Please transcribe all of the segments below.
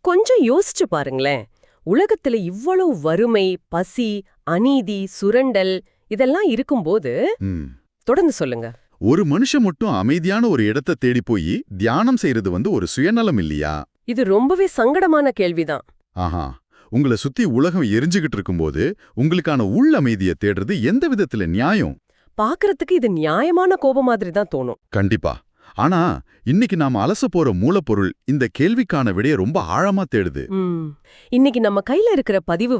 கொஞ்சம் யோசிச்சு பாருங்களேன். உலகத்துல இவ்வளவு வறுமை, பசி, அநீதி, சுரண்டல் இதெல்லாம் இருக்கும்போது ம். தொடர்ந்து சொல்லுங்க. ஒரு மனுஷன் மட்டும் அமைதியான ஒரு இடத்தை தேடி போய் தியானம் செய்யறது ஒரு சுயநலம் இல்லையா? இது ரொம்பவே சங்கடமான கேள்விதான். ஆஹா, உங்களை சுத்தி உலகம் எரிஞ்சுகிட்டு இருக்கும்போது உங்களுக்கான உள் அமைதியை தேடுறது எந்த விதத்துல நியாயம்? பாக்குறதுக்கு இது நியாயமான கோபம் மாதிரி தான் தோணும். கண்டிப்பா. ஆனா இன்னைக்கு நாம அலச போற மூலப்பொருள் இந்த கேள்விக்கான விடைய ரொம்ப ஆழமா தேடுது. இன்னைக்கு நம்ம கையில இருக்கிற பதிவு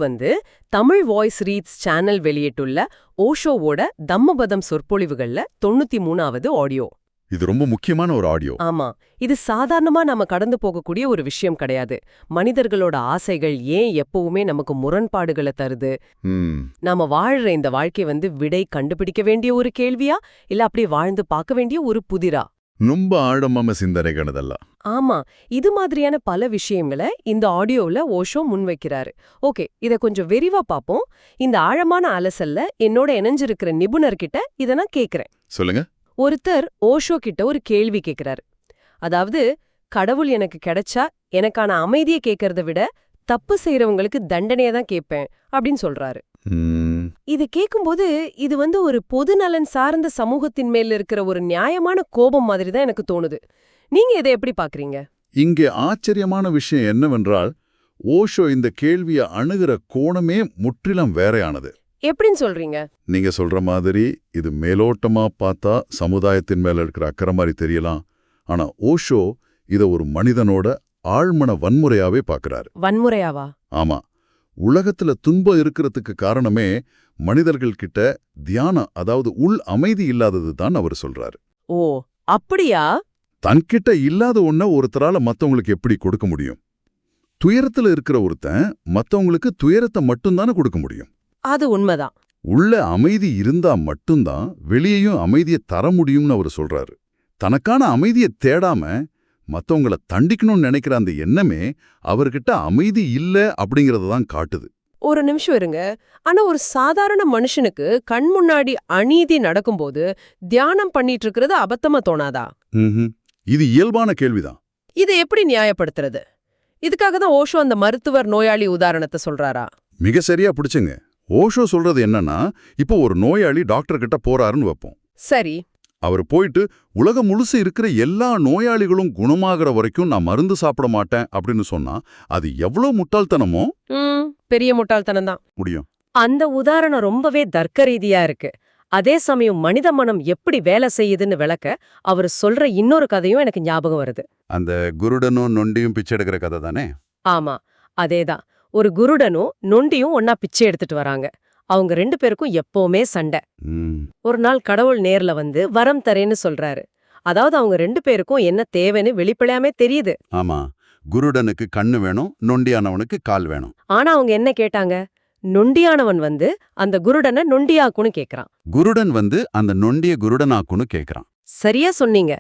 தமிழ் வாய்ஸ் ரீட்ஸ் சேனல் வெளியிட்டுள்ள ஓஷோவோட தம்மபதம் சொற்பொழிவுகள்ல 93வது ஆடியோ. இது ரொம்ப முக்கியமான ஒரு ஆடியோ. ஆமா, இது சாதாரணமா நம்ம கடந்து போகக்கூடிய ஒரு விஷயம் கிடையாது. மனிதர்களோட ஆசைகள் ஏன் எப்பவுமே நமக்கு முரண்பாடுகளை தருது? நாம வாழ்ற இந்த வாழ்க்கை விடை கண்டுபிடிக்க வேண்டிய ஒரு கேள்வியா, இல்ல அப்படி வாழ்ந்து பார்க்க வேண்டிய ஒரு புதிரா? ரொம்ப ஆழமான சிந்தனைகள் அதெல்லாம். ஆமா, இது மாதிரியான பல விஷயங்களை இந்த ஆடியோல ஓஷோ முன்வைக்கிறாரு. ஓகே, இத கொஞ்சம் விரிவா பாப்போம். இந்த ஆழமான அலசல்ல என்னோட இணைஞ்சிருக்கிற நிபுணர்கிட்ட இத நான் கேக்குறேன். சொல்லுங்க. ஒருத்தர் ஓஷோ கிட்ட ஒரு கேள்வி கேக்குறாரு. அதாவது, கடவுள் எனக்கு கிடைச்சா எனக்கான அமைதியை கேட்கறத விட தப்பு செய்யறவங்களுக்கு தண்டனையை தான் கேட்பேன் அப்படின்னு சொல்றாரு. இது கேட்கும்போது இது ஒரு பொது நலன் சார்ந்த சமூகத்தின் மேல இருக்கிற ஒரு நியாயமான கோபம் மாதிரி தான் எனக்கு தோணுது. நீங்க இதை எப்படி பாக்குறீங்க? இங்கே ஆச்சரியமான விஷயம் என்னவென்றால், ஓஷோ இந்த கேள்வியை அணுகிற கோணமே முற்றிலும் வேறையானது. எப்படின்னு சொல்றீங்க? நீங்க சொல்ற மாதிரி இது மேலோட்டமா பார்த்தா சமுதாயத்தின் மேல இருக்கிற அக்கறை மாதிரி தெரியலாம். ஆனா ஓஷோ இத ஒரு மனிதனோட ஆழ்மன வன்முறையாவே பாக்குறாரு. வன்முறையாவா? ஆமா. உலகத்துல துன்பம் இருக்கிறதுக்கு காரணமே மனிதர்கள் கிட்ட தியானம், அதாவது உள் அமைதி இல்லாதது தான் அவர் சொல்றாரு. ஓ, அப்படியா? தன்கிட்ட இல்லாத ஒன்ன ஒருத்தரால மத்தவங்களுக்கு எப்படி கொடுக்க முடியும்? துயரத்துல இருக்கிற ஒருத்தன் மத்தவங்களுக்கு துயரத்தை மட்டும்தானே கொடுக்க முடியும். அது உண்மைதான். உள்ள அமைதி இருந்தா மட்டும்தான் வெளியேயும் அமைதியை தர முடியும்னு அவர் சொல்றாரு. தனக்கான அமைதியை தேடாம மத்தவங்கள தண்டிக்கணும்னு நினைக்கிற அந்த எண்ணமே அவர்கிட்ட அமைதி இல்ல அப்படிங்கறத தான் காட்டுது. ஒரு நிமிஷம் இருங்க. ஆனா ஒரு சாதாரண மனுஷனுக்கு கண் முன்னாடி அநீதி நடக்கும்போது தியானம் பண்ணிட்டு இருக்கிறது அபத்தமா தோணாதா? இது இயல்பான கேள்விதான். இதை எப்படி நியாயப்படுத்துறது? இதுக்காக தான் ஓஷோ அந்த மருத்துவர் நோயாளி உதாரணத்தை சொல்றாரா? மிக சரியா பிடிச்சுங்க. ஓஷோ சொல்றது என்னன்னா, இப்போ ஒரு நோயாளி டாக்டர் கிட்ட போறாருன்னு வைப்போம். சரி. அவர் போயிட்டு உலகம் முழுசு இருக்கிற எல்லா நோயாளிகளும் குணமாகற வரைக்கும் நான் மருந்து சாப்பிட மாட்டேன் அப்படின்னு சொன்னா அது எவ்வளவு முட்டாள்தனமோ? பெரிய முட்டாள்தனம் தான். முடியும். அந்த உதாரணம் ரொம்பவே தர்க்க ரீதியா இருக்கு. அதே சமயம் மனித மனம் எப்படி வேலை செய்யுதுன்னு விளக்க அவர் சொல்ற இன்னொரு கதையும் எனக்கு ஞாபகம் வருது. அந்த குருடனும் நொண்டியும் பிச்சை எடுக்கிற கதை தானே? ஆமா, அதேதான். ஒரு குருடனும் நொண்டியும் ஒன்னா பிச்சை எடுத்துட்டு வராங்க. அவங்க 2 பேருக்கும் எப்பவுமே சண்டை. ஒரு நாள் கடவுள் நேர்ல வரம் தரேன்னு சொல்றாரு. அதாவது அவங்க 2 பேருக்கும் என்ன தேவைன்னு வெளிப்படையாமே தெரியுது. ஆமா, குருடனுக்கு கண்ணு வேணும், நொண்டியானவனுக்கு கால் வேணும். ஆனா அவங்க என்ன கேட்டாங்க? நொண்டியானவன் அந்த குருடனை நொண்டியாக்குன்னு கேக்குறான். குருடன் அந்த நொண்டிய குருடனாக்குன்னு கேக்குறான். சரியா சொன்னீங்க.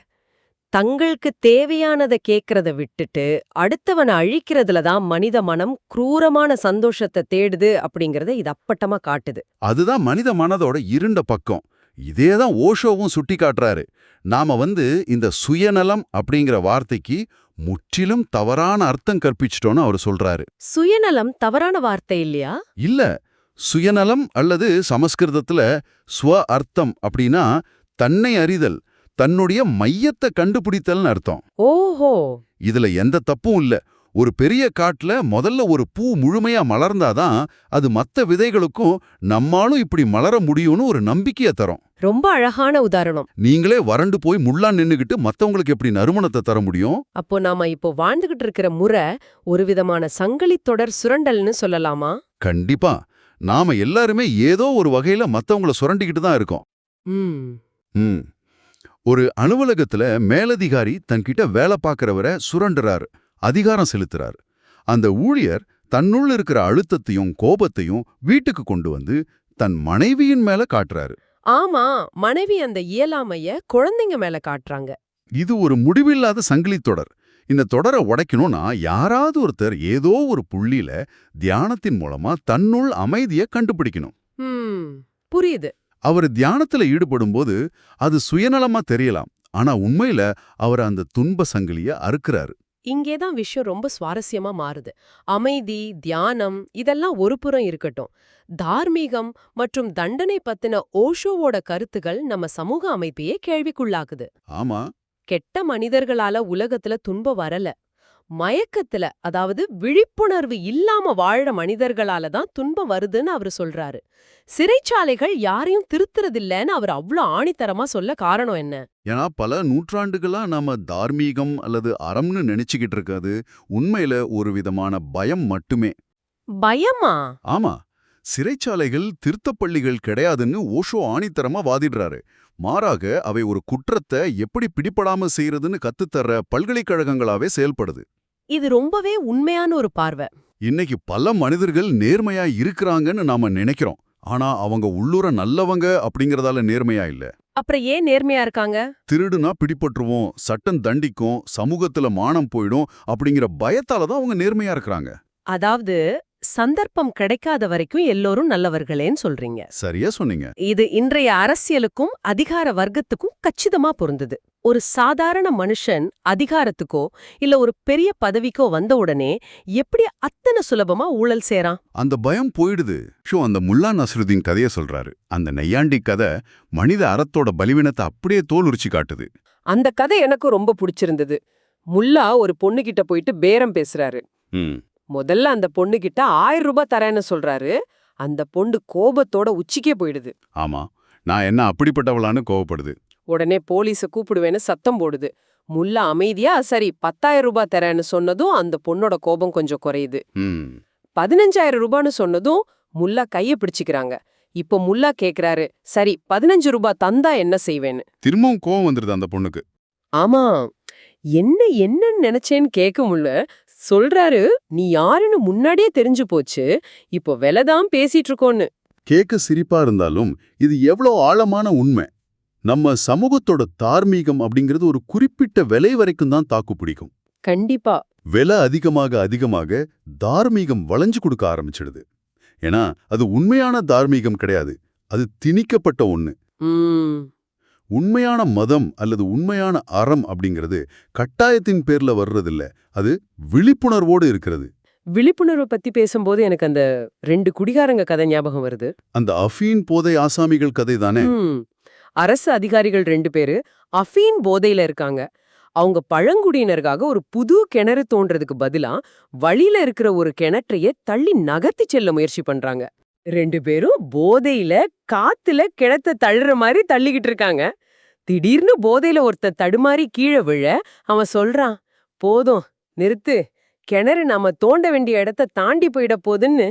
தங்களுக்கு தேவையானதை கேட்கறத விட்டுட்டு அடுத்தவனை அழிக்கிறதுல தான் மனித மனம் குரூரமான சந்தோஷத்தை தேடுது அப்படிங்கறத இது அப்பட்டமா காட்டுது. அதுதான் மனித மனதோட இருண்ட பக்கம். இதேதான் ஓஷோவும் சுட்டி காட்டுறாரு. நாம இந்த சுயநலம் அப்படிங்கிற வார்த்தைக்கு முற்றிலும் தவறான அர்த்தம் கற்பிச்சிட்டோன்னு அவர் சொல்றாரு. சுயநலம் தவறான வார்த்தை இல்லையா? இல்ல, சுயநலம் அல்லது சமஸ்கிருதத்துல ஸ்வ அர்த்தம் அப்படின்னா தன்னை அறிதல், தன்னுடைய மையத்தை கண்டுபிடித்தல்னு அர்த்தம். ஓஹோ, இதுல எந்த தப்பும் இல்ல. ஒரு பெரிய காட்டுல முதல்ல ஒரு பூ முழுமையா மலர்ந்தாதான் அது மத்த விதைகளுக்கும் நம்மாலும் இப்படி மலர முடியும்னு ஒரு நம்பிக்கைய தரும். ரொம்ப அழகான உதாரணம். நீங்களே வறண்டு போய் முள்ளா நின்னுகிட்டு மத்தவங்களுக்கு எப்படி நறுமணத்தை தர முடியும்? அப்போ நாம இப்போ வாழ்ந்துகிட்டு இருக்கிற முறை ஒரு விதமான சங்கிலி தொடர் சுரண்டல்னு சொல்லலாமா? கண்டிப்பா. நாம எல்லாருமே ஏதோ ஒரு வகையில மத்தவங்கள சுரண்டிக்கிட்டு தான் இருக்கோம். ஒரு அலுவலகத்துல மேலதிகாரி தன்கிட்ட வேலை பார்க்கறவரை சுரண்டுறாரு, அதிகாரம் செலுத்துறாரு. அந்த ஊழியர் தன்னுள்ள இருக்கிற அழுத்தத்தையும் கோபத்தையும் வீட்டுக்கு கொண்டு தன் மனைவியின் மேல காட்டுறாரு. ஆமா, மனைவி அந்த இயலாமைய குழந்தைங்க மேல காட்டுறாங்க. இது ஒரு முடிவில்லாத சங்கிலி தொடர். இந்த தொடரை உடைக்கணும்னா யாராவது ஒருத்தர் ஏதோ ஒரு புள்ளியில தியானத்தின் மூலமா தன்னுள் அமைதியை கண்டுபிடிக்கணும். புரியுது. அவர் தியானத்துல ஈடுபடும்போது அது சுயநலமா தெரியலாம். ஆனா உண்மையில அவர் அந்த துன்ப சங்கிலிய அறுக்கிறாரு. இங்கேதான் விஷயம் ரொம்ப சுவாரஸ்யமா மாறுது. அமைதி, தியானம் இதெல்லாம் ஒரு புறம் இருக்கட்டும். தார்மீகம் மற்றும் தண்டனை பத்தின ஓஷோவோட கருத்துகள் நம்ம சமூக அமைப்பையே கேள்விக்குள்ளாக்குது. ஆமா. கெட்ட மனிதர்களால உலகத்துல துன்பம் வரல. மயக்கத்துல, அதாவது விழிப்புணர்வு இல்லாம வாழற மனிதர்களால தான் துன்பம் வருதுன்னு அவரு சொல்றாரு. சிறைச்சாலைகள் யாரையும் திருத்துறதில்லன்னு அவர் அவ்ளோ ஆணித்தரமா சொல்ல காரணம் என்ன? ஏன்னா பல நூற்றாண்டுகளா நாம தார்மீகம் அல்லது அறம்னு நினைச்சுக்கிட்டு இருக்காது உண்மையில ஒரு விதமான பயம் மட்டுமே. பயமா? ஆமா. சிறைச்சாலைகள் திருத்தப்பள்ளிகள் கிடையாதுன்னு ஓஷோ ஆணித்தரமா வாதிடுறாரு. மாறாக அவை ஒரு குற்றத்தை எப்படி பிடிபடாம செய்யறதுன்னு கத்துத்தர்ற பல்கலைக்கழகங்களாவே செயல்படுது. இது ரொம்பவே உண்மையான ஒரு பார்வை. இன்னைக்கு பல மனிதர்கள் நேர்மையா இருக்கிறாங்கன்னு நாம நினைக்கிறோம். ஆனா அவங்க உள்ளூர நல்லவங்க அப்படிங்கறதால நேர்மையா இல்ல. அப்புறம் ஏன் நேர்மையா இருக்காங்க? திருடுனா பிடிபட்டுருவோம், சட்டம் தண்டிக்கும், சமூகத்துல மானம் போயிடும் அப்படிங்கிற பயத்தால தான் அவங்க நேர்மையா இருக்கிறாங்க. அதாவது சந்தர்ப்பம் கிடைக்காத வரைக்கும் எல்லோரும் நல்லவர்களேன்னு சொல்றீங்க. சரியா சொன்னீங்க. இது இன்றைய அரசியலுக்கும் அதிகார வர்க்கத்துக்கும் கச்சிதமா பொருந்தது. ஒரு சாதாரண மனுஷன் அதிகாரத்துக்கோ இல்ல ஒரு பெரிய பதவிக்கோ வந்த உடனே எப்படி அத்தனை சுலபமா ஊழல் செய்றான்? அந்த பயம் போயிடுது. அந்த முல்லா நஸ்ருதீன் கதைய சொல்றாரு. அந்த நையாண்டி கதை மனித அறத்தோட பலிவினத்தை அப்படியே தோல் உரிச்சு காட்டுது. அந்த கதை எனக்கு ரொம்ப பிடிச்சிருந்தது. முல்லா ஒரு பொண்ணுகிட்ட போயிட்டு பேரம் பேசுறாரு. முதல்ல அந்த பொண்ணுகிட்ட 1000 ரூபாய் தரேன்னு சொல்றாரு. அந்த பொண்ணு கோபத்தோட உச்சிக்கே போயிடுது. ஆமா, நான் என்ன அப்படிப்பட்டவளான்னு கோவப்படுது. உடனே போலீஸ கூப்பிடுவேன்னு சத்தம் போடுது. முல்லா அமைதியா சரி 10,000 ரூபாய் தரேன்னு சொன்னதும் அந்த பொண்ணோட கோபம் கொஞ்சம் குறையுது. 15,000 ரூபான்னு சொன்னதும் முல்லா கைய பிடிச்சுக்கிறாங்க. இப்போ முல்லா கேக்குறாரு, சரி 15 ரூபாய் தந்தா என்ன செய்வேன்னு. திரும்பவும் கோவம் வந்துருது அந்த பொண்ணுக்கு. ஆமா, என்னன்னு நினைச்சேன்னு கேட்க முடியல. சொல்றாரு, நீ யாருன்னு முன்னாடியே தெரிஞ்சு போச்சு, இப்போ விலைதான் பேசிட்டு இருக்கோன்னு. கேட்க சிரிப்பா இருந்தாலும் இது எவ்வளோ ஆழமான உண்மை. நம்ம சமூகத்தோட தார்மீகம் அப்படிங்கிறது ஒரு குறிப்பிட்ட விலை வரைக்கும் தான் தாக்கு பிடிக்கும். கண்டிப்பா. விலை அதிகமாக தார்மீகம் வளைஞ்சு கொடுக்க ஆரம்பிச்சிடுது. ஏன்னா அது உண்மையான தார்மீகம் கிடையாது, அது திணிக்கப்பட்ட ஒண்ணு. உண்மையான மதம் அல்லது உண்மையான அறம் அப்படிங்கிறது கட்டாயத்தின் பேர்ல வர்றதில்ல, அது விழிப்புணர்வோடு இருக்கிறது. விழிப்புணர்வு பத்தி பேசும்போது எனக்கு அந்த 2 குடிகாரங்க கதை ஞாபகம் வருது. அந்த அஃபீன் போதை ஆசாமிகள் கதை தானே? அரசு அதிகாரிகள் 2 பேரு அஃபீன் போதையில இருக்காங்க. அவங்க பழங்குடியினருக்காக ஒரு புது கிணறு தோன்றதுக்கு பதிலா வழியில இருக்கிற ஒரு கிணற்றையே தள்ளி நகர்த்தி செல்ல முயற்சி பண்றாங்க. 2 பேரும் போதையில காத்துல கிணத்த தள்ளுற மாதிரி தள்ளிக்கிட்டு இருக்காங்க. திடீர்னு போதையில ஒருத்தன் தடுமாறி கீழே விழ அவன் சொல்றான், போதும் நிறுத்து, கிணறு நாம தோண்ட வேண்டிய இடத்த தாண்டி போயிட போதுன்னு.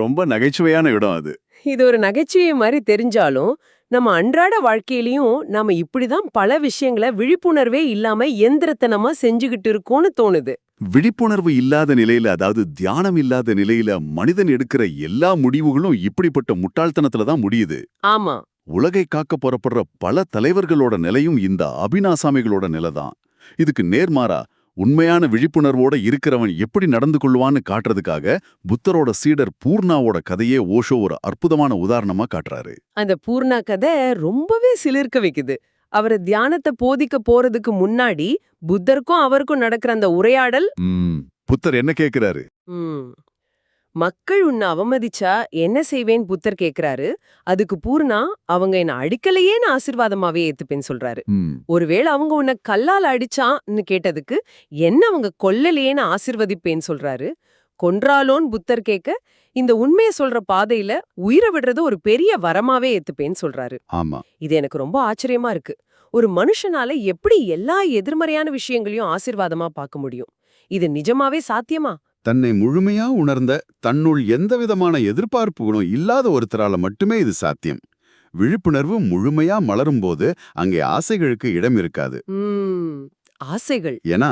ரொம்ப நகைச்சுவையான இடம் அது. இது ஒரு நகைச்சுவை மாதிரி தெரிஞ்சாலும் நம்ம அன்றாட வாழ்க்கையிலயும் நாம இப்படிதான் பல விஷயங்களை விழிப்புணர்வே இல்லாம எந்திரத்தனமா செஞ்சுகிட்டு இருக்கோம்னு தோணுது. விழிப்புணர்வு இல்லாத நிலையில, அதாவது தியானம் இல்லாத நிலையில மனிதன் எடுக்கிற எல்லா முடிவுகளும் இப்படிப்பட்ட முட்டாள்தனத்துல தான் முடியுது. ஆமா. உலகை காக்க புறப்படுற பல தலைவர்களோட நிலையும் இந்த அபிநாசாமிகளோட நிலைதான். இதுக்கு நேர்மாறா உண்மையான விழிப்புணர்வோட இருக்கிறவன் எப்படி நடந்து கொள்வான்னு காட்டுறதுக்காக புத்தரோட சீடர் பூர்ணாவோட கதையே ஓஷோ ஒரு அற்புதமான உதாரணமா காட்டுறாரு. அந்த பூர்ணா கதை ரொம்பவே சிலிர்க்க வைக்குது. அவர் தியானத்தை போதிக்க போறதுக்கு முன்னாடி புத்தருக்கும் அவருக்கும் நடக்கிற அந்த உரையாடல். புத்தர் என்ன கேக்குறாரு? மக்கள் உன்னை அவமதிச்சா என்ன செய்வேன் புத்தர் கேக்குறாரு. அதுக்கு பூர்ணா, அவங்க என்ன அடிக்கலையேன்னு ஆசீர்வாதமாவே ஏத்துப்பேன்னு சொல்றாரு. ஒருவேளை அவங்க உன்னை கல்லால் அடிச்சான்னு கேட்டதுக்கு என்ன அவங்க கொல்லலையேன்னு ஆசீர்வதிப்பேன்னு சொல்றாரு. கொன்றாலோன்னு புத்தர் கேட்க இந்த உண்மையை சொல்ற பாதையில உயிரை விடுறது ஒரு பெரிய வரமாவே ஏத்துப்பேன்னு சொல்றாரு. ஆமா, இது எனக்கு ரொம்ப ஆச்சரியமா இருக்கு. ஒரு மனுஷனால எப்படி எல்லா எதிர்மறையான விஷயங்களையும் ஆசீர்வாதமா பார்க்க முடியும்? இது நிஜமாவே சாத்தியமா? தன்னை முழுமையா உணர்ந்த, தன்னுள் எந்தவிதமான எதிர்பார்ப்புகளும் இல்லாத ஒருத்தரால மட்டுமே இது சாத்தியம். விழிப்புணர்வு முழுமையா மலரும்போது அங்கே ஆசைகளுக்கு இடம் இருக்காது. ஆசைகள்? ஏன்னா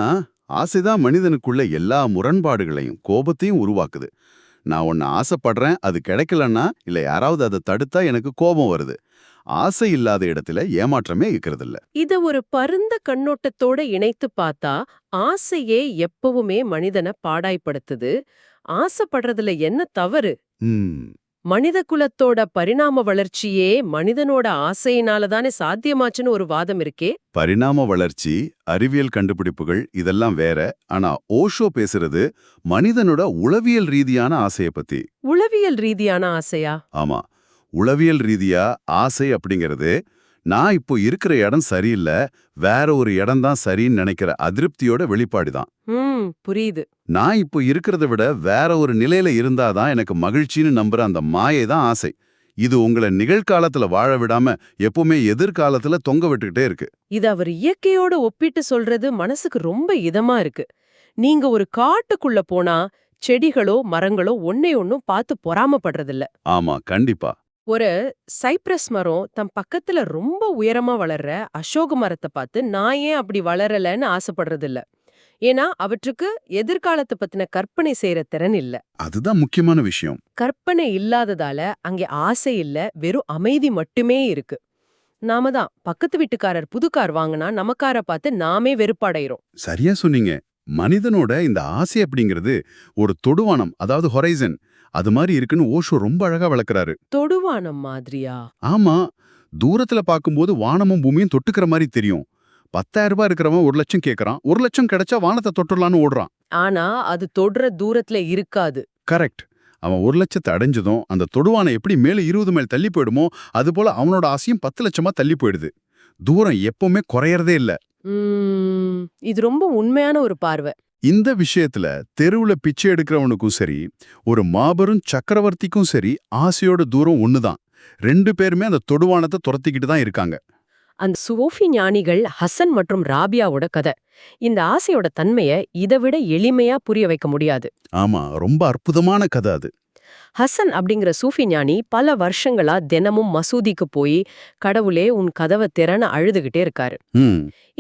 ஆசைதான் மனிதனுக்குள்ள எல்லா முரண்பாடுகளையும் கோபத்தையும் உருவாக்குது. நான் ஒன்னு ஆசைப்படுறேன், அது கிடைக்கலன்னா இல்ல யாராவது அதை தடுத்தா எனக்கு கோபம் வருது. ஆசை இல்லாத இடத்துல ஏமாற்றமே இருக்கிறதில்ல. இத ஒரு பரந்த கண்ணோட்டத்தோட இணைத்து பார்த்தா ஆசையே எப்பவுமே மனிதனை பாடாய்படுத்துது. ஆசைப்படுறதுல என்ன தவறு? மனித குலத்தோட பரிணாம வளர்ச்சியே மனிதனோட ஆசையினால தானே சாத்தியமாச்சுன்னு ஒரு வாதம் இருக்கே. பரிணாம வளர்ச்சி, அறிவியல் கண்டுபிடிப்புகள் இதெல்லாம் வேற. ஆனா ஓஷோ பேசுறது மனிதனோட உளவியல் ரீதியான ஆசைய பத்தி. உளவியல் ரீதியான ஆசையா? ஆமா, உளவியல் ரீதியா ஆசை அப்படிங்கிறது நான் இப்போ இருக்கிற இடம் சரியில்லை, வேற ஒரு இடம் தான் சரின்னு நினைக்கிற அதிருப்தியோட வெளிப்பாடுதான். புரியுது. நான் இப்போ இருக்கிறத விட வேற ஒரு நிலையில இருந்தாதான் எனக்கு மகிழ்ச்சின்னு நம்புற அந்த மாயை தான் ஆசை. இது உங்களை நிகழ்காலத்துல வாழ விடாம எப்பவுமே எதிர்காலத்துல தொங்க விட்டுக்கிட்டே இருக்கு. இது அவர் இயற்கையோட ஒப்பிட்டு சொல்றது மனசுக்கு ரொம்ப இதமா இருக்கு. நீங்க ஒரு காட்டுக்குள்ள போனா செடிகளோ மரங்களோ ஒன்னே ஒன்னும் பார்த்து பொறாமப்படுறதில்ல. ஆமா, கண்டிப்பா. ஒரு சைப்ரஸ் மரம் தம் பக்கத்துல ரொம்ப உயரமா வளர்ற அசோக மரத்தை பார்த்து நான் ஏன் அப்படி வளரலன்னு ஆசைப்படுறதில்ல. ஏன்னா அவற்றுக்கு எதிர்காலத்தை பத்தின கற்பனை செய்யற திறன் இல்ல. அதுதான் முக்கியமான விஷயம். கற்பனை இல்லாததால அங்கே ஆசை இல்ல, வெறும் அமைதி மட்டுமே இருக்கு. நாம தான் பக்கத்து வீட்டுக்காரர் புது கார் வாங்கினா நம்ம காரை பார்த்து நாமே வெறுப்படைகிறோம். சரியா சொன்னீங்க. மனிதனோட இந்த ஆசை அப்படிங்கிறது ஒரு தொடுவானம், அதாவது ஹொரைசன், அது மாதிரி இருக்குன்னு ஓஷோ ரொம்ப அழகா விளக்குறாரு. தொடுவானம் மாதிரியா? ஆமா, தூரத்துல பார்க்கும்போது வானமும் பூமியும் தொட்டுக்கிற மாதிரி தெரியும். 10,000 ரூபாய் இருக்கிறவன் 1,00,000 கேட்கறான், 1,00,000 கிடைச்சா வானத்தை தொட்டுடலான்னு ஓடுறான். ஆனா அது தொடுற தூரத்துல இருக்காது. கரெக்ட். அவன் 1,00,000 அடைஞ்சதும் அந்த தொடுவானை எப்படி மேல 20 மைல் தள்ளி போயிடுமோ அதுபோல அவனோட ஆசையும் 10,00,000 தள்ளி போயிடுது. தூரம் எப்பவுமே குறையறதே இல்ல. இது ரொம்ப உண்மையான ஒரு பார்வை. இந்த விஷயத்துல தெருவுல பிச்சை எடுக்கிறவனுக்கும் சரி, ஒரு மாபெரும் சக்கரவர்த்திக்கும் சரி, ஆசையோட தூரம் ஒண்ணுதான். 2 பேருமே அந்த தொடுவானத்தை துரத்திக்கிட்டு தான் இருக்காங்க. அந்த சூஃபி ஞானிகள் ஹசன் மற்றும் ராபியாவோட கதை. இந்த ஆசையோட தன்மைய இதை விட எளிமையா புரிய வைக்க முடியாது. ஆமா, ரொம்ப அற்புதமான கதை அது. ஹசன் அப்படிங்கிற சூஃபி ஞானி பல வருஷங்களா தினமும் மசூதிக்கு போய் கடவுளே உன் கதவை திறன்னு அழுதுகிட்டே இருக்காரு.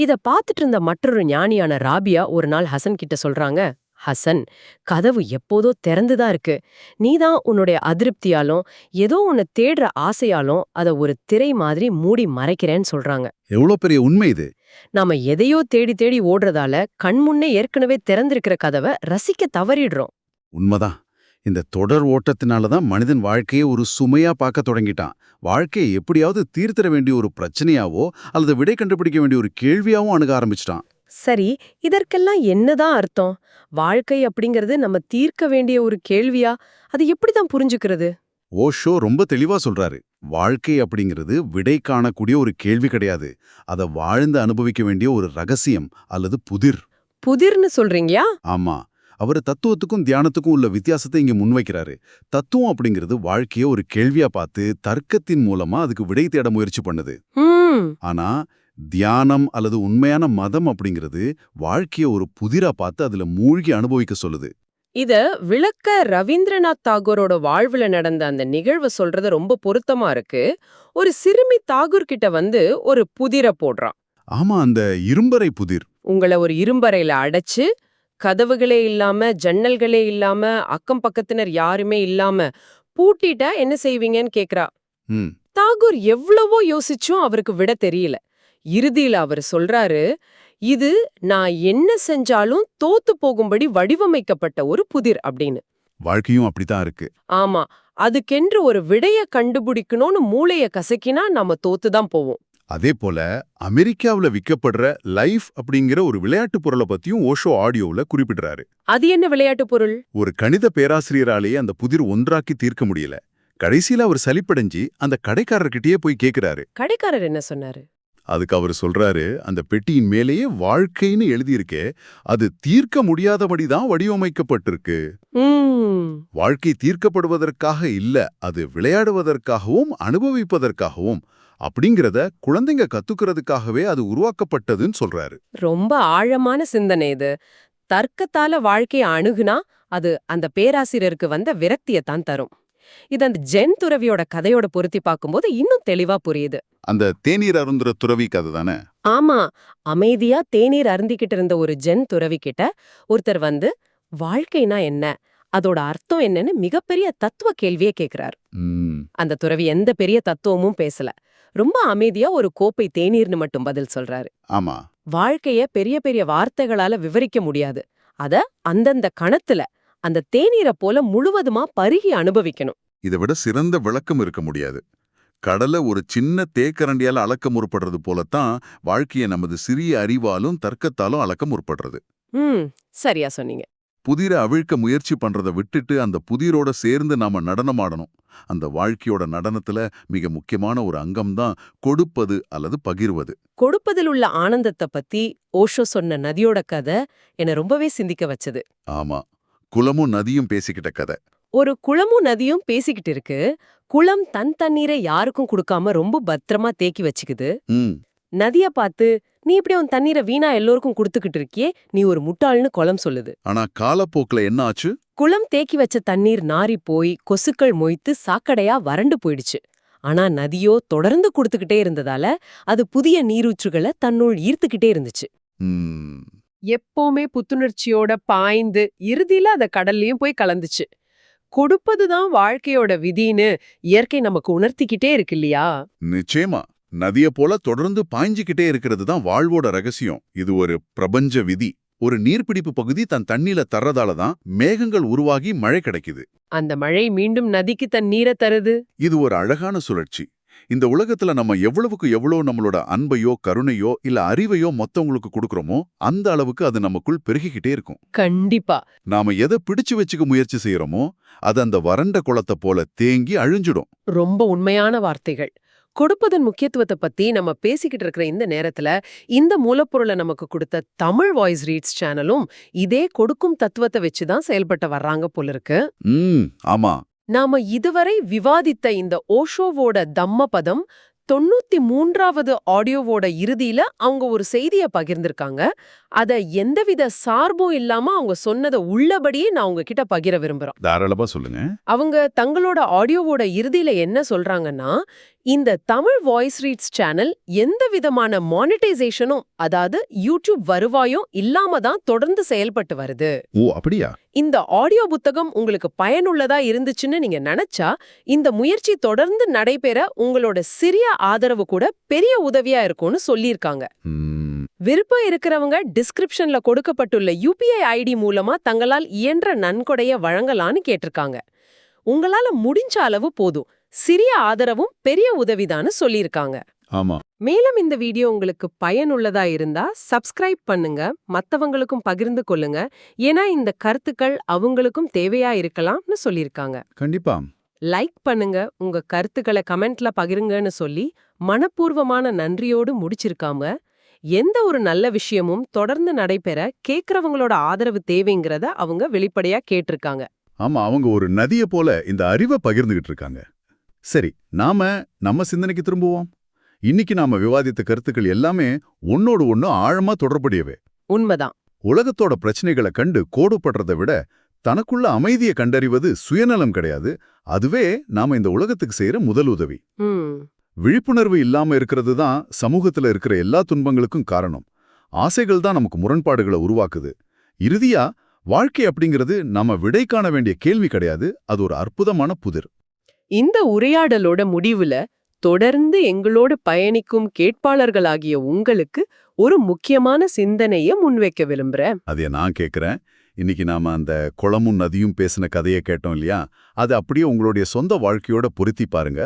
இத பாத்துட்டு இருந்த மற்றொரு ஞானியான ராபியா ஒரு நாள் ஹசன் கிட்ட சொல்றாங்க, ஹசன், கதவு எப்போதோ திறந்துதான் இருக்கு. நீதான் உன்னுடைய அதிருப்தியாலும் ஏதோ உன்னை தேடுற ஆசையாலும் அத ஒரு திரை மாதிரி மூடி மறைக்கிறேன்னு சொல்றாங்க. எவ்வளவு பெரிய உண்மை இது. நாம எதையோ தேடி தேடி ஓடுறதால கண்முன்னே ஏற்கனவே திறந்திருக்கிற கதவை ரசிக்க தவறிடுறோம். உண்மைதான். இந்த தொடர் ஓட்டத்தினாலதான் மனிதன் வாழ்க்கையை ஒரு சுமையா பார்க்க தொடங்கிட்டான். வாழ்க்கையை எப்படியாவது தீர்த்திட வேண்டிய ஒரு பிரச்சனையாவோ அல்லது விடை கண்டுபிடிக்க வேண்டிய ஒரு கேள்வியாவும் அணுக ஆரம்பிச்சிட்டான். சரி, இதற்கெல்லாம் என்னதான் அர்த்தம்? வாழ்க்கை அப்படிங்கிறது நம்ம தீர்க்க வேண்டிய ஒரு கேள்வியா? அது எப்படிதான் புரிஞ்சுக்கிறது? ஓஷோ ரொம்ப தெளிவா சொல்றாரு. வாழ்க்கை அப்படிங்கிறது விடை காணக்கூடிய ஒரு கேள்வி கிடையாது. அதை வாழ்ந்து அனுபவிக்க வேண்டிய ஒரு ரகசியம் அல்லது புதிர். புதிர்னு சொல்றீங்களா? ஆமா, அவர் தத்துவத்துக்கும் தியானத்துக்கும் உள்ள வித்தியாசத்தை இங்க முன்வைக்கிறாரு. தத்துவம் அப்படிங்கிறது வாழ்க்கைய ஒரு கேள்வியா பார்த்து தர்க்கத்தின் மூலமா அதுக்கு விடை தேட முயற்சி பண்ணுது. ஆனா தியானம் அல்லது உண்மையான மதம் அப்படிங்கிறது வாழ்க்கைய ஒரு புதிரா பார்த்து அதுல மூழ்கி அனுபவிக்க சொல்லுது. இத விளக்க ரவீந்திரநாத் தாகூரோட வாழ்வுல நடந்த அந்த நிகழ்வு சொல்றது ரொம்ப பொருத்தமா இருக்கு. ஒரு சிறுமி தாகூர் கிட்ட வந்து ஒரு புதிரை போடுறான். ஆமா, அந்த இரும்பறை புதிர். உங்களை ஒரு இரும்பறையில அடைச்சு கதவுகளே இல்லாம ஜன்னல்களே இல்லாம அக்கம் பக்கத்தினர் யாருமே இல்லாம பூட்டிட்டா என்ன செய்வீங்கன்னு கேக்குறா. தாகூர் எவ்வளவோ யோசிச்சும் அவருக்கு விட தெரியல. இறுதியில அவர் சொல்றாரு, இது நான் என்ன செஞ்சாலும் தோத்து போகும்படி வடிவமைக்கப்பட்ட ஒரு புதிர் அப்படின்னு. வாழ்க்கையும் அப்படித்தான் இருக்கு. ஆமா, அதுக்கென்று ஒரு விடைய கண்டுபிடிக்கணும்னு மூளைய கசக்கினா நாம தோத்துதான் போவோம். அதே போல அமெரிக்காவுல விற்கப்படுற லைஃப் அப்படிங்கிற ஒரு விளையாட்டு பொருளை பத்தியும் ஓஷோ ஆடியோல குறிப்பிடுறாரு. அது என்ன விளையாட்டு பொருள்? ஒரு கணித பேராசிரியராலேயே அந்த புதிர் ஒன்றாக்கி தீர்க்க முடியல. கடைசியில அவர் சலிப்படைஞ்சி அந்த கடைக்காரர்கிட்டயே போய் கேக்குறாரு. கடைக்காரர் என்ன சொன்னாரு? அதுக்கு அவர் சொல்றாரு, அந்த பெட்டியின் மேலேயே வாழ்க்கைன்னு எழுதியிருக்கே, அது தீர்க்க முடியாதபடிதான் வடிவமைக்கப்பட்டிருக்கு. வாழ்க்கை தீர்க்கப்படுவதற்காக இல்ல, அது விளையாடுவதற்காகவும் அனுபவிப்பதற்காகவும் அப்படிங்கிறத குழந்தைங்க கத்துக்கிறதுக்காகவே அது உருவாக்கப்பட்டதுன்னு சொல்றாரு. ரொம்ப ஆழமான சிந்தனை இது. தர்க்கத்தால வாழ்க்கையை அணுகுனா அது அந்த பேராசிரியருக்கு வந்த விரக்தியத்தான் தரும். இது அந்த ஜென் துறவியோட கதையோட பொருத்தி பார்க்கும்போது இன்னும் தெளிவா புரியுது. அந்த தேநீர் அருந்துற துறவி கதை தானே? ஆமா, அமைதியா தேநீர் அருந்திக்கிட்டு இருந்த ஒரு ஜென் துறவி கிட்ட ஒருத்தர் வந்து வாழ்க்கைனா என்ன, அதோட அர்த்தம் என்னன்னு மிகப்பெரிய தத்துவ கேள்வியே கேக்குறாரு. அந்த துறவி எந்த பெரிய தத்துவமும் பேசல. ரொம்ப அமைதியா ஒரு கோப்பை தேநீர்னு மட்டும் பதில் சொல்றாரு. ஆமா, வாழ்க்கைய பெரிய பெரிய வார்த்தைகளால விவரிக்க முடியாது. அத அந்தந்த கணத்துல அந்த தேநீரை போல முழுவதுமா பருகி அனுபவிக்கணும். இதை விட சிறந்த விளக்கம் இருக்க முடியாது. கடலை ஒரு சின்ன தேக்கரண்டியால அளக்க முற்படுறது போலத்தான் வாழ்க்கையை நமது சிறிய அறிவாலும் தர்க்கத்தாலும் அளக்க முற்படுறது. சரியா சொன்னீங்க. புதிரை அவிழ்க்க முயற்சி பண்றதை விட்டுட்டு அந்த புதிரோட சேர்ந்து நாம நடனமாடணும். அந்த வாழ்க்கையோட நடனத்துல மிக முக்கியமான ஒரு அங்கம்தான் கொடுப்பது அல்லது பகிர்வது. கொடுப்பதில் உள்ள ஆனந்தத்தை பத்தி ஓஷோ சொன்ன நதியோட கதை என்னை ரொம்பவே சிந்திக்க வச்சது. ஆமா, குளமும் நதியும் பேசிக்கிட்ட கதை. ஒரு குளமும் நதியும் பேசிக்கிட்டு இருக்கு. குளம் தன் தண்ணீரை யாருக்கும் கொடுக்காம ரொம்ப பத்திரமா தேக்கி வச்சுக்குது. நதிய பார்த்து, நீ இப்படி உன் தண்ணீரை வீணா எல்லோருக்கும் கொடுத்துக்கிட்டு இருக்கியே, நீ ஒரு முட்டாள்னு குளம் சொல்லுது. ஆனா காலப்போக்குல என்ன ஆச்சு? குளம் தேக்கி வச்ச தண்ணீர் நாறி போய் கொசுக்கள் மொய்த்து சாக்கடையா வறண்டு போயிடுச்சு. ஆனா நதியோ தொடர்ந்து கொடுத்துக்கிட்டே இருந்ததால அது புதிய நீரூற்றுகளை தன்னுள் ஈர்த்துக்கிட்டே இருந்துச்சு. எப்பவுமே புத்துணர்ச்சியோட பாய்ந்து இறுதியில அத கடல்லயும் போய் கலந்துச்சு. கொடுப்பதுதான் வாழ்க்கையோட விதின்னு இயற்கை நமக்கு உணர்த்திக்கிட்டே இருக்கு இல்லையா? நிச்சயமா. நதிய போல தொடர்ந்து பாய்ஞ்சிக்கிட்டே இருக்கிறது தான் வாழ்வோட ரகசியம். இது ஒரு பிரபஞ்ச விதி. ஒரு நீர்பிடிப்பு பகுதி தன் தண்ணீல தர்றதால தான் மேகங்கள் உருவாகி மழை கிடைக்குது. அந்த மழை மீண்டும் நதிக்கு தன் நீரை தருது. இது ஒரு அழகான சுழற்சி. இந்த உலகத்துல நம்ம எவ்வளவுக்கு எவ்வளவு நம்மளோட அன்பையோ கருணையோ இல்ல அறிவையோ மத்தவங்களுக்கு கொடுக்கறோமோ அந்த அளவுக்கு அது நமக்குள் பெருகிக்கிட்டே இருக்கும். கண்டிப்பா. நாம எதை பிடிச்சு வச்சுக்க முயற்சி செய்யறோமோ அது அந்த வறண்ட குளத்தை போல தேங்கி அழிஞ்சிடும். ரொம்ப உண்மையான வார்த்தைகள். கொடுப்பதன் முக்கியத்துவத்தை பத்தி நம்ம பேசிக்கிட்டு இருக்கிற இந்த நேரத்துல இந்த மூலப்பொருளை நமக்கு கொடுத்த தமிழ் வாய்ஸ் ரீட்ஸ் சேனலும் இதே கொடுக்கும் தத்துவத்தை வச்சுதான் செயல்பட்டு வர்றாங்க போல இருக்கு. ஆமா. நாம இதுவரை விவாதித்த இந்த ஓஷோவோட தம்மபதம் 93வது ஆடியோவோட இறுதியில அவங்க ஒரு செய்திய பகிர்ந்திருக்காங்க. அத எந்தவித சார்பும் இல்லாம அவங்க சொன்னதை உள்ளபடியே நான் உங்ககிட்ட பகிர விரும்புறோம். தாராளமா சொல்லுங்க. அவங்க தங்களோட ஆடியோவோட இறுதியில என்ன சொல்றாங்கன்னா, இந்த தமிழ் வாய்ஸ் ரீட்ஸ் சேனல் எந்த விதமான மானிட்டைசேஷனும், அதாவது யூடியூப் வருவாயும் இல்லாம தான் தொடர்ந்து செயல்பட்டு வருது. ஓ, அப்படியா? இந்த ஆடியோ புத்தகம் உங்களுக்கு பயனுள்ளதா இருந்துச்சுன்னு நீங்க நினைச்சா இந்த முயற்சி தொடர்ந்து நடைபெற உங்களோட சிறிய ஆதரவு கூட பெரிய உதவியா இருக்கும்னு சொல்லியிருக்காங்க. விருப்பம் இருக்கிறவங்க டிஸ்கிரிப்ஷன்ல கொடுக்கப்பட்டுள்ள UPI ID மூலமா தங்களால் இயன்ற நன்கொடைய வழங்கலான்னு கேட்டிருக்காங்க. உங்களால முடிஞ்ச அளவு போதும். சிறிய ஆதரவும் பெரிய உதவிதான்னு சொல்லியிருக்காங்க. ஆமா. மேலும் இந்த வீடியோ உங்களுக்கு பயனுள்ளதா இருந்தா சப்ஸ்கிரைப் பண்ணுங்க, மத்தவங்களுக்கும் பகிர்ந்து கொள்ளுங்க. ஏன்னா இந்த கருத்துக்கள் அவங்களுக்கும் தேவையா இருக்கலாம்னு சொல்லியிருக்காங்க. கண்டிப்பா. லைக் பண்ணுங்க, உங்க கருத்துக்களை கமெண்ட்ல பகிருங்கன்னு சொல்லி மனப்பூர்வமான நன்றியோடு முடிச்சிருக்காம, எந்த ஒரு நல்ல விஷயமும் தொடர்ந்து நடைபெற கேட்கறவங்களோட ஆதரவு தேவைங்கிறத அவங்க வெளிப்படையா கேட்டிருக்காங்க. ஆமா, அவங்க ஒரு நதிய போல இந்த அறிவை பகிர்ந்துகிட்டு இருக்காங்க. சரி, நம்ம சிந்தனைக்கு திரும்புவோம். இன்னைக்கு நாம விவாதித்த கருத்துக்கள் எல்லாமே ஒன்னோடு ஒன்னு ஆழமா தொடர்புடையவே. உண்மைதான். உலகத்தோட பிரச்சனைகளை கண்டு கோடுபடுறதை விட தனக்குள்ள அமைதியை கண்டறிவது சுயநலம் கிடையாது. அதுவே நாம இந்த உலகத்துக்கு செய்யற முதல் உதவி. விழிப்புணர்வு இல்லாம இருக்கிறது தான் சமூகத்துல இருக்கிற எல்லா துன்பங்களுக்கும் காரணம். ஆசைகள் தான் நமக்கு முரண்பாடுகளை உருவாக்குது. இறுதியா வாழ்க்கை அப்படிங்கிறது நாம விடை காண வேண்டிய கேள்வி கிடையாது, அது ஒரு அற்புதமான புதிர். இந்த உரையாடலோட முடிவுல தொடர்ந்து எங்களோடு பயணிக்கும் கேட்பாளர்களாகிய உங்களுக்கு ஒரு முக்கியமான சிந்தனையை முன்வைக்க விரும்புறேன். அதைய நான் கேட்கிறேன். இன்னைக்கு நாம அந்த குளமும் நதியும் பேசின கதையை கேட்டோம் இல்லையா? அது அப்படியே உங்களுடைய சொந்த வாழ்க்கையோட பொருத்தி பாருங்க.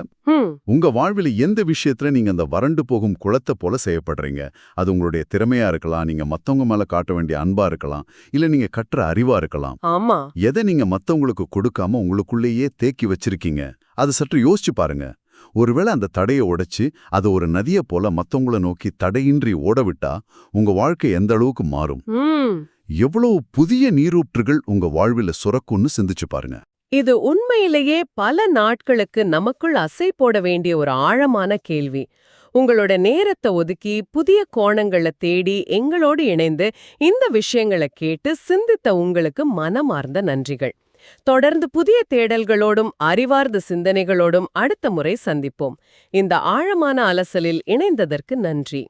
உங்க வாழ்வில் எந்த விஷயத்துல நீங்க அந்த வறண்டு போகும் குளத்தை போல செய்யப்படுறீங்க? அது உங்களுடைய திறமையா இருக்கலாம், நீங்க மத்தவங்க மேல காட்ட வேண்டிய அன்பா இருக்கலாம், இல்ல நீங்க கற்ற அறிவா இருக்கலாம். ஆமா. எதை நீங்க மத்தவங்களுக்கு கொடுக்காம உங்களுக்குள்ளேயே தேக்கி வச்சிருக்கீங்க? அது சற்று யோசிச்சு பாருங்க. ஒருவேளை அந்த தடையை உடைச்சு அது ஒரு நதியை போல மத்தவங்கள நோக்கி தடையின்றி ஓடவிட்டா உங்க வாழ்க்கை எந்த அளவுக்கு மாறும்? எவ்வளவு புதிய நீரூற்றுகள் உங்க வாழ்வில் சுரக்கும்னு சிந்திச்சு பாருங்க. இது உண்மையிலேயே பல நாட்களுக்கு நமக்குள் அசை போட வேண்டிய ஒரு ஆழமான கேள்வி. உங்களோட நேரத்தை ஒதுக்கி புதிய கோணங்களை தேடி எங்களோடு இணைந்து இந்த விஷயங்களை கேட்டு சிந்தித்த உங்களுக்கு மனமார்ந்த நன்றிகள். தொடர்ந்து புதிய தேடல்களோடும் அறிவார்ந்த சிந்தனைகளோடும் அடுத்த முறை சந்திப்போம். இந்த ஆழமான அலசலில் இணைந்ததற்கு நன்றி.